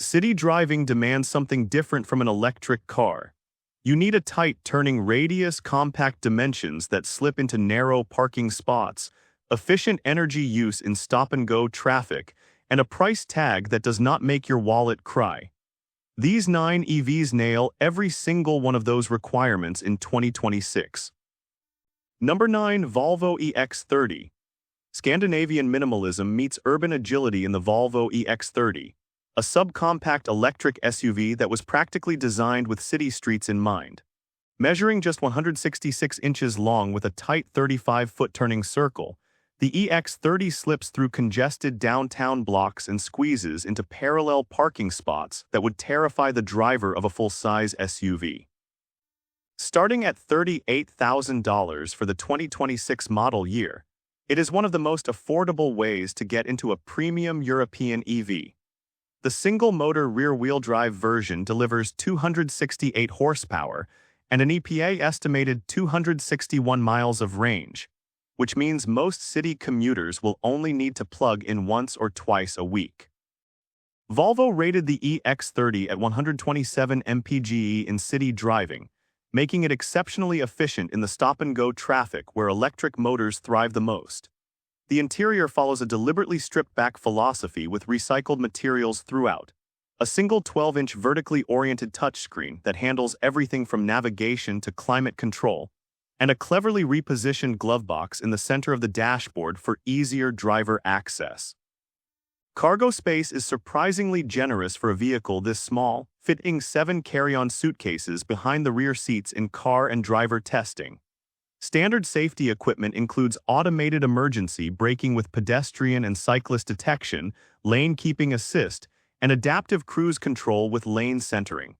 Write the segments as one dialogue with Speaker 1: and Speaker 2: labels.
Speaker 1: City driving demands something different from an electric car. You need a tight turning radius, compact dimensions that slip into narrow parking spots, efficient energy use in stop-and-go traffic, and a price tag that does not make your wallet cry. These 9 EVs nail every single one of those requirements in 2026. Number 9. Volvo EX30. Scandinavian minimalism meets urban agility in the Volvo EX30, a subcompact electric SUV that was practically designed with city streets in mind. Measuring just 166 inches long with a tight 35-foot turning circle, the EX30 slips through congested downtown blocks and squeezes into parallel parking spots that would terrify the driver of a full-size SUV. Starting at $38,000 for the 2026 model year, it is one of the most affordable ways to get into a premium European EV. The single-motor rear-wheel drive version delivers 268 horsepower and an EPA-estimated 261 miles of range, which means most city commuters will only need to plug in once or twice a week. Volvo rated the EX30 at 127 mpge in city driving, making it exceptionally efficient in the stop-and-go traffic where electric motors thrive the most. The interior follows a deliberately stripped-back philosophy with recycled materials throughout. A single 12-inch vertically oriented touchscreen that handles everything from navigation to climate control, and a cleverly repositioned glove box in the center of the dashboard for easier driver access. Cargo space is surprisingly generous for a vehicle this small, fitting 7 carry-on suitcases behind the rear seats in car and driver testing. Standard safety equipment includes automated emergency braking with pedestrian and cyclist detection, lane keeping assist, and adaptive cruise control with lane centering.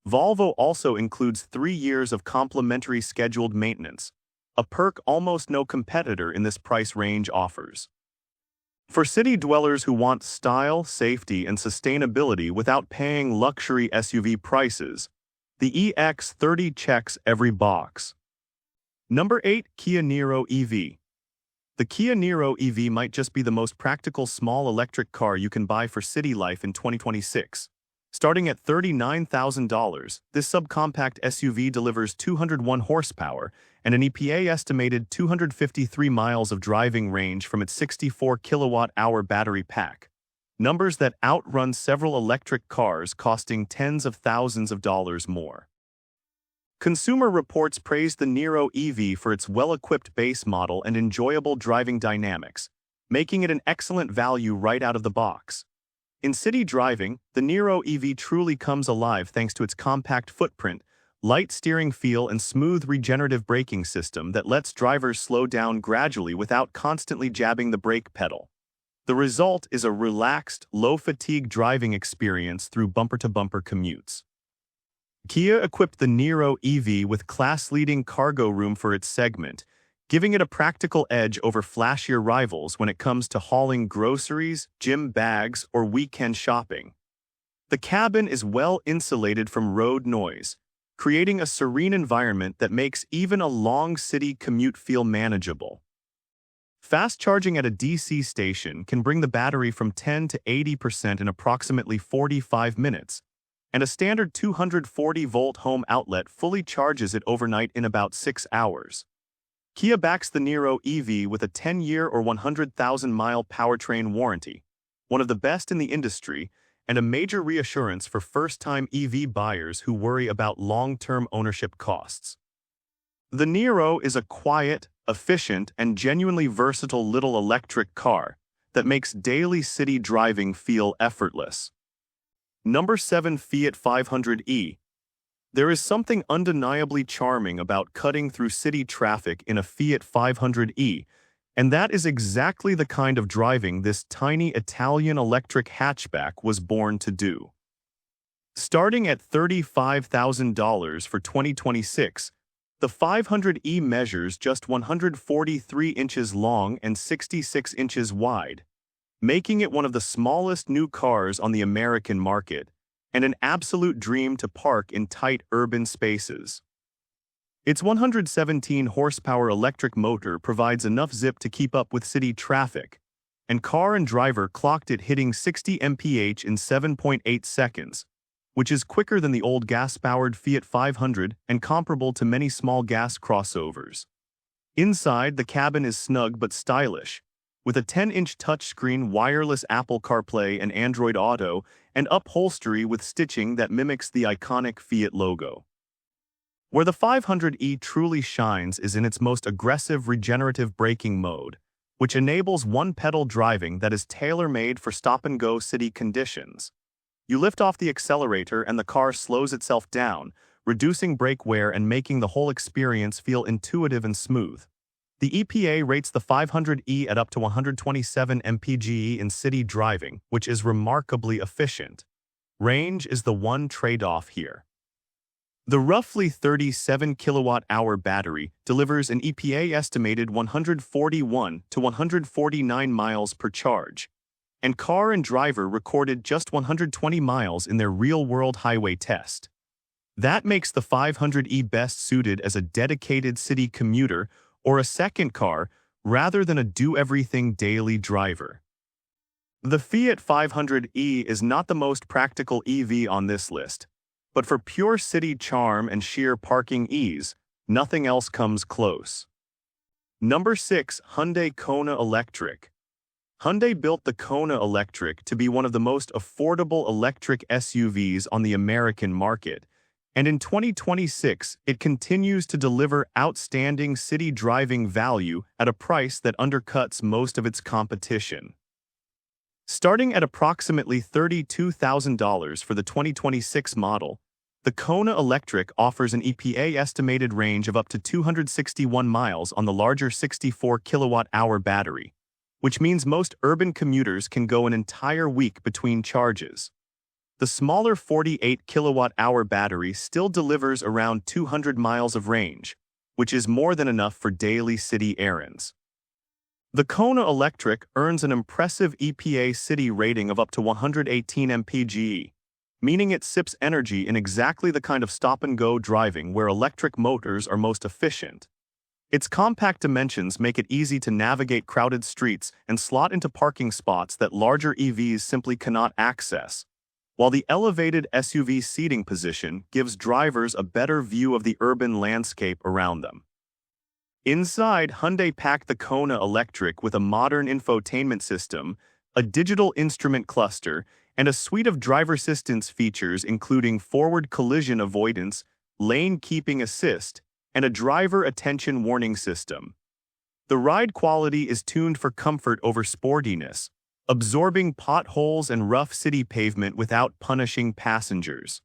Speaker 1: Volvo also includes 3 years of complimentary scheduled maintenance, a perk almost no competitor in this price range offers. For city dwellers who want style, safety, and sustainability without paying luxury SUV prices, the EX30 checks every box. Number 8. Kia Niro EV. The Kia Niro EV might just be the most practical small electric car you can buy for city life in 2026. Starting at $39,000, this subcompact SUV delivers 201 horsepower and an EPA-estimated 253 miles of driving range from its 64 kilowatt-hour battery pack, numbers that outrun several electric cars costing tens of thousands of dollars more. Consumer Reports praised the Niro EV for its well-equipped base model and enjoyable driving dynamics, making it an excellent value right out of the box. In city driving, the Niro EV truly comes alive thanks to its compact footprint, light steering feel, and smooth regenerative braking system that lets drivers slow down gradually without constantly jabbing the brake pedal. The result is a relaxed, low-fatigue driving experience through bumper-to-bumper commutes. Kia equipped the Niro EV with class-leading cargo room for its segment, giving it a practical edge over flashier rivals when it comes to hauling groceries, gym bags, or weekend shopping. The cabin is well insulated from road noise, creating a serene environment that makes even a long city commute feel manageable. Fast charging at a DC station can bring the battery from 10 to 80% in approximately 45 minutes, and a standard 240-volt home outlet fully charges it overnight in about 6 hours. Kia backs the Niro EV with a 10-year or 100,000-mile powertrain warranty, one of the best in the industry, and a major reassurance for first-time EV buyers who worry about long-term ownership costs. The Niro is a quiet, efficient, and genuinely versatile little electric car that makes daily city driving feel effortless. Number 7. Fiat 500e. There is something undeniably charming about cutting through city traffic in a Fiat 500e, and that is exactly the kind of driving this tiny Italian electric hatchback was born to do. Starting at $35,000 for 2026, the 500e measures just 143 inches long and 66 inches wide, making it one of the smallest new cars on the American market, and an absolute dream to park in tight urban spaces. Its 117 horsepower electric motor provides enough zip to keep up with city traffic, and car and driver clocked it hitting 60 mph in 7.8 seconds, which is quicker than the old gas-powered Fiat 500 and comparable to many small gas crossovers. Inside, the cabin is snug but stylish, with a 10-inch touchscreen, wireless Apple CarPlay and Android Auto, and upholstery with stitching that mimics the iconic Fiat logo. Where the 500e truly shines is in its most aggressive regenerative braking mode, which enables one-pedal driving that is tailor-made for stop-and-go city conditions. You lift off the accelerator and the car slows itself down, reducing brake wear and making the whole experience feel intuitive and smooth. The EPA rates the 500e at up to 127 mpge in city driving, which is remarkably efficient. Range is the one trade-off here. The roughly 37 kilowatt-hour battery delivers an EPA estimated 141 to 149 miles per charge, and car and driver recorded just 120 miles in their real-world highway test. That makes the 500e best suited as a dedicated city commuter or a second car rather than a do-everything daily driver. The Fiat 500e is not the most practical EV on this list, but for pure city charm and sheer parking ease, nothing else comes close. Number 6. Hyundai Kona Electric. Hyundai built the Kona Electric to be one of the most affordable electric SUVs on the American market, and in 2026, it continues to deliver outstanding city driving value at a price that undercuts most of its competition. Starting at approximately $32,000 for the 2026 model, the Kona Electric offers an EPA estimated range of up to 261 miles on the larger 64 kilowatt-hour battery, which means most urban commuters can go an entire week between charges. The smaller 48 kilowatt-hour battery still delivers around 200 miles of range, which is more than enough for daily city errands. The Kona Electric earns an impressive EPA city rating of up to 118 mpge, meaning it sips energy in exactly the kind of stop-and-go driving where electric motors are most efficient. Its compact dimensions make it easy to navigate crowded streets and slot into parking spots that larger EVs simply cannot access, while the elevated SUV seating position gives drivers a better view of the urban landscape around them. Inside, Hyundai packed the Kona Electric with a modern infotainment system, a digital instrument cluster, and a suite of driver assistance features including forward collision avoidance, lane keeping assist, and a driver attention warning system. The ride quality is tuned for comfort over sportiness, absorbing potholes and rough city pavement without punishing passengers.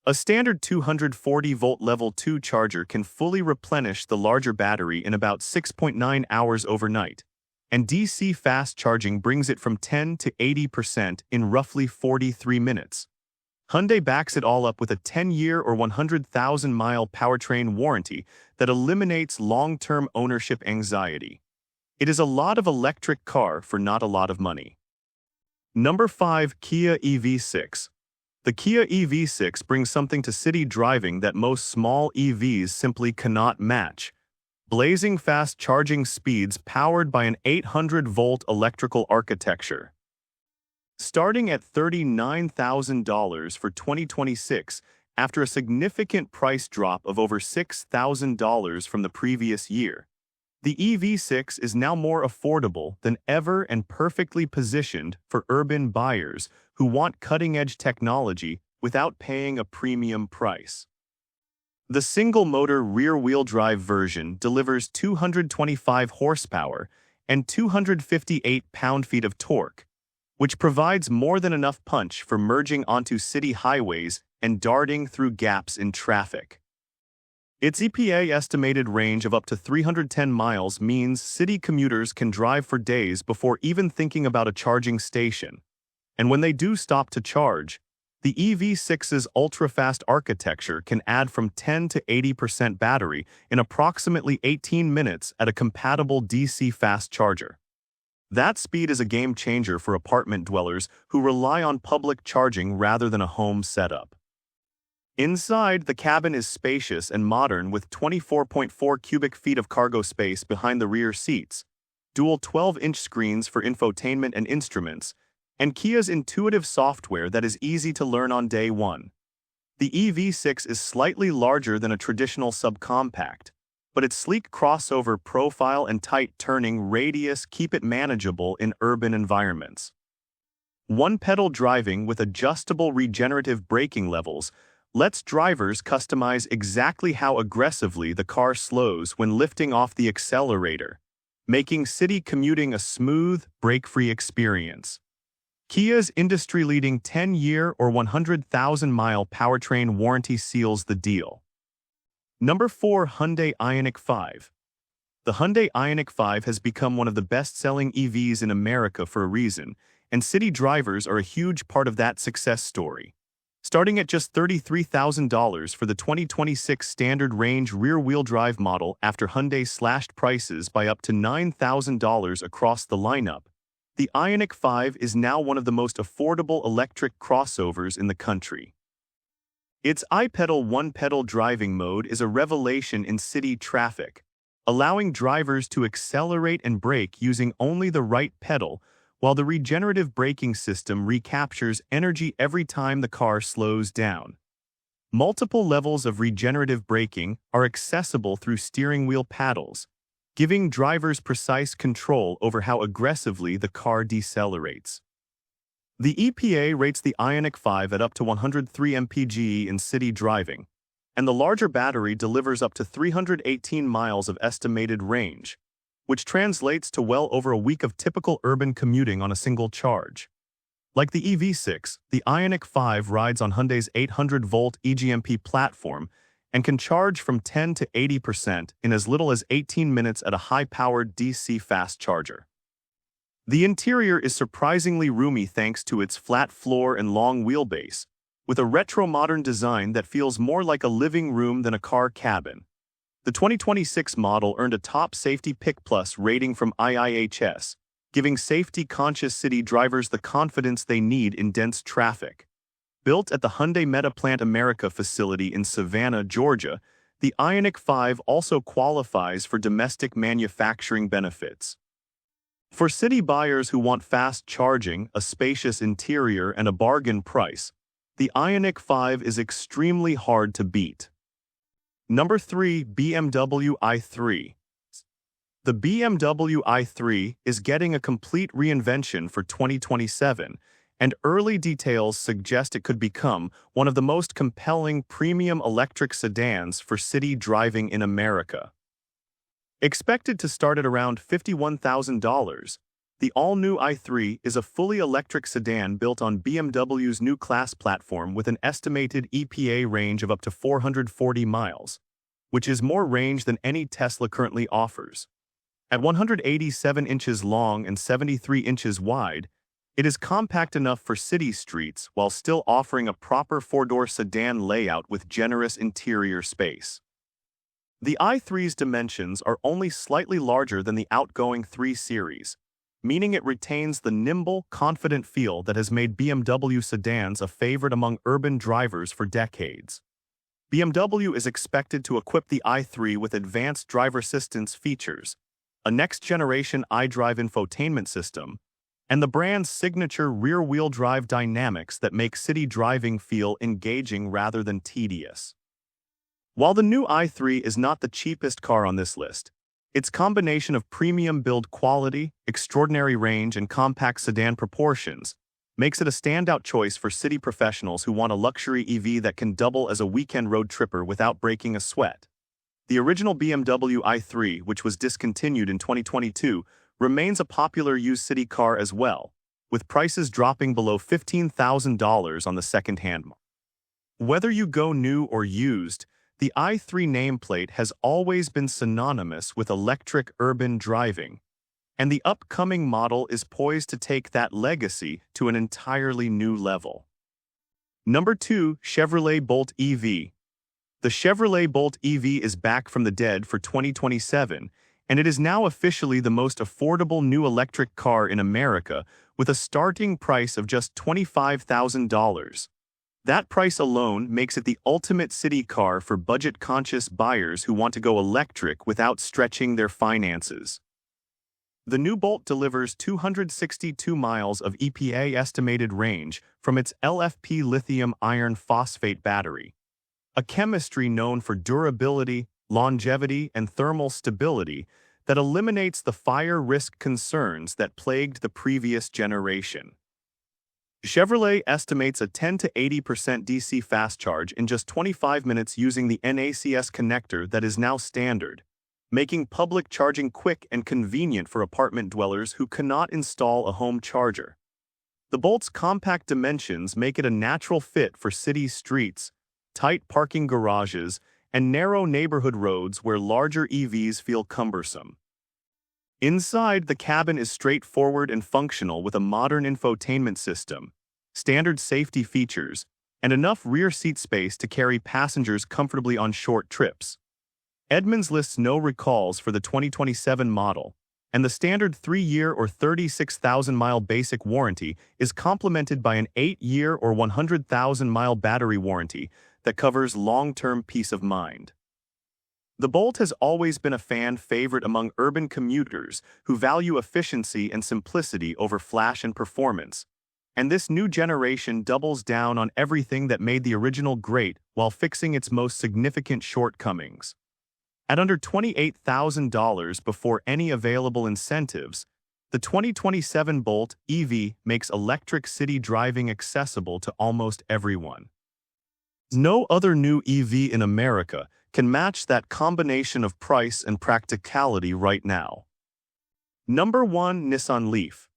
Speaker 1: A standard 240-volt Level 2 charger can fully replenish the larger battery in about 6.9 hours overnight, and DC fast charging brings it from 10 to 80% in roughly 43 minutes. Hyundai backs it all up with a 10-year or 100,000-mile powertrain warranty that eliminates long-term ownership anxiety. It is a lot of electric car for not a lot of money. Number 5. Kia EV6. The Kia EV6 brings something to city driving that most small EVs simply cannot match: blazing fast charging speeds powered by an 800-volt electrical architecture. Starting at $39,000 for 2026, after a significant price drop of over $6,000 from the previous year, the EV6 is now more affordable than ever and perfectly positioned for urban buyers who want cutting-edge technology without paying a premium price. The single-motor rear-wheel drive version delivers 225 horsepower and 258 pound-feet of torque, which provides more than enough punch for merging onto city highways and darting through gaps in traffic. Its EPA estimated range of up to 310 miles means city commuters can drive for days before even thinking about a charging station. And when they do stop to charge, the EV6's ultra-fast architecture can add from 10 to 80% battery in approximately 18 minutes at a compatible DC fast charger. That speed is a game changer for apartment dwellers who rely on public charging rather than a home setup. Inside, the cabin is spacious and modern with 24.4 cubic feet of cargo space behind the rear seats, dual 12-inch screens for infotainment and instruments, and Kia's intuitive software that is easy to learn on day one. The EV6 is slightly larger than a traditional subcompact, but its sleek crossover profile and tight turning radius keep it manageable in urban environments. One-pedal driving with adjustable regenerative braking levels lets drivers customize exactly how aggressively the car slows when lifting off the accelerator, making city commuting a smooth, brake-free experience. Kia's industry-leading 10-year or 100,000-mile powertrain warranty seals the deal. Number 4. Hyundai Ioniq 5. The Hyundai Ioniq 5 has become one of the best-selling EVs in America for a reason, and city drivers are a huge part of that success story. Starting at just $33,000 for the 2026 standard range rear-wheel drive model after Hyundai slashed prices by up to $9,000 across the lineup, the Ioniq 5 is now one of the most affordable electric crossovers in the country. Its iPedal one-pedal driving mode is a revelation in city traffic, allowing drivers to accelerate and brake using only the right pedal, while the regenerative braking system recaptures energy every time the car slows down. Multiple levels of regenerative braking are accessible through steering wheel paddles, giving drivers precise control over how aggressively the car decelerates. The EPA rates the Ioniq 5 at up to 103 mpg in city driving, and the larger battery delivers up to 318 miles of estimated range, which translates to well over a week of typical urban commuting on a single charge. Like the EV6, the Ioniq 5 rides on Hyundai's 800-volt EGMP platform and can charge from 10 to 80% in as little as 18 minutes at a high-powered DC fast charger. The interior is surprisingly roomy thanks to its flat floor and long wheelbase, with a retro-modern design that feels more like a living room than a car cabin. The 2026 model earned a top Safety Pick Plus rating from IIHS, giving safety-conscious city drivers the confidence they need in dense traffic. Built at the Hyundai Metaplant America facility in Savannah, Georgia, the Ioniq 5 also qualifies for domestic manufacturing benefits. For city buyers who want fast charging, a spacious interior, and a bargain price, the Ioniq 5 is extremely hard to beat. Number 3. BMW i3. The BMW i3 is getting a complete reinvention for 2027, and early details suggest it could become one of the most compelling premium electric sedans for city driving in America. Expected to start at around $51,000, the all-new i3 is a fully electric sedan built on BMW's new class platform with an estimated EPA range of up to 440 miles, which is more range than any Tesla currently offers. At 187 inches long and 73 inches wide, it is compact enough for city streets while still offering a proper four-door sedan layout with generous interior space. The i3's dimensions are only slightly larger than the outgoing 3 Series, meaning it retains the nimble, confident feel that has made BMW sedans a favorite among urban drivers for decades. BMW is expected to equip the i3 with advanced driver assistance features, a next-generation iDrive infotainment system, and the brand's signature rear-wheel drive dynamics that make city driving feel engaging rather than tedious. While the new i3 is not the cheapest car on this list, its combination of premium build quality, extraordinary range, and compact sedan proportions makes it a standout choice for city professionals who want a luxury EV that can double as a weekend road tripper without breaking a sweat. The original BMW i3, which was discontinued in 2022, remains a popular used city car as well, with prices dropping below $15,000 on the second-hand market. Whether you go new or used, the i3 nameplate has always been synonymous with electric urban driving, and the upcoming model is poised to take that legacy to an entirely new level. Number 2. Chevrolet Bolt EV. The Chevrolet Bolt EV is back from the dead for 2027, and it is now officially the most affordable new electric car in America with a starting price of just $25,000. That price alone makes it the ultimate city car for budget-conscious buyers who want to go electric without stretching their finances. The new Bolt delivers 262 miles of EPA estimated range from its LFP lithium iron phosphate battery, a chemistry known for durability, longevity, and thermal stability that eliminates the fire risk concerns that plagued the previous generation. Chevrolet estimates a 10 to 80% DC fast charge in just 25 minutes using the NACS connector that is now standard, making public charging quick and convenient for apartment dwellers who cannot install a home charger. The Bolt's compact dimensions make it a natural fit for city streets, tight parking garages, and narrow neighborhood roads where larger EVs feel cumbersome. Inside, the cabin is straightforward and functional with a modern infotainment system, standard safety features, and enough rear seat space to carry passengers comfortably on short trips. Edmunds lists no recalls for the 2027 model, and the standard 3-year or 36,000-mile basic warranty is complemented by an 8-year or 100,000-mile battery warranty that covers long-term peace of mind. The Bolt has always been a fan favorite among urban commuters who value efficiency and simplicity over flash and performance, and this new generation doubles down on everything that made the original great while fixing its most significant shortcomings. At under $28,000 before any available incentives, the 2027 Bolt EV makes electric city driving accessible to almost everyone. No other new EV in America can match that combination of price and practicality right now. Number 1. Nissan Leaf.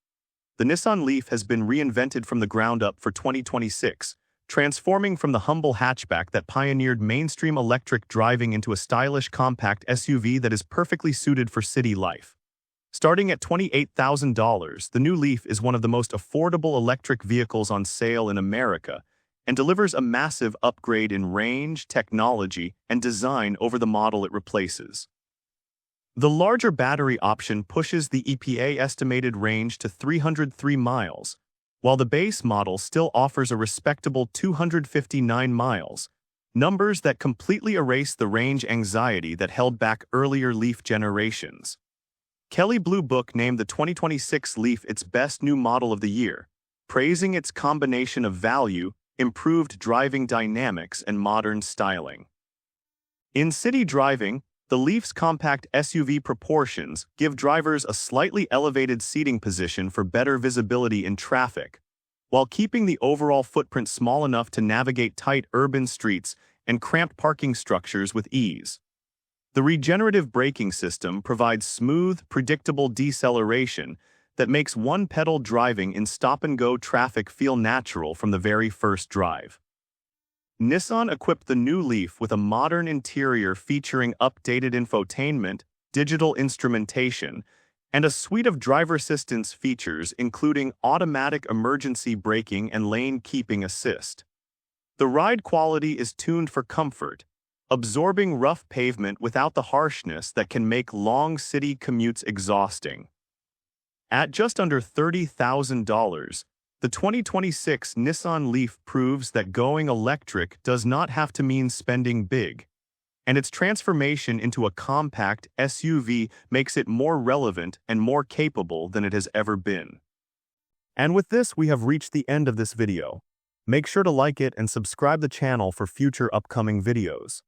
Speaker 1: The Nissan Leaf has been reinvented from the ground up for 2026, transforming from the humble hatchback that pioneered mainstream electric driving into a stylish compact SUV that is perfectly suited for city life. Starting at $28,000, the new Leaf is one of the most affordable electric vehicles on sale in America, and delivers a massive upgrade in range, technology, and design over the model it replaces. The larger battery option pushes the EPA estimated range to 303 miles, while the base model still offers a respectable 259 miles, numbers that completely erase the range anxiety that held back earlier Leaf generations. Kelley Blue Book named the 2026 Leaf its best new model of the year, praising its combination of value, improved driving dynamics, and modern styling. In city driving, the Leaf's compact SUV proportions give drivers a slightly elevated seating position for better visibility in traffic, while keeping the overall footprint small enough to navigate tight urban streets and cramped parking structures with ease. The regenerative braking system provides smooth, predictable deceleration that makes one-pedal driving in stop-and-go traffic feel natural from the very first drive. Nissan equipped the new Leaf with a modern interior featuring updated infotainment, digital instrumentation, and a suite of driver assistance features including automatic emergency braking and lane keeping assist. The ride quality is tuned for comfort, absorbing rough pavement without the harshness that can make long city commutes exhausting. At just under $30,000, the 2026 Nissan Leaf proves that going electric does not have to mean spending big, and its transformation into a compact SUV makes it more relevant and more capable than it has ever been. And with this, we have reached the end of this video. Make sure to like it and subscribe the channel for future upcoming videos.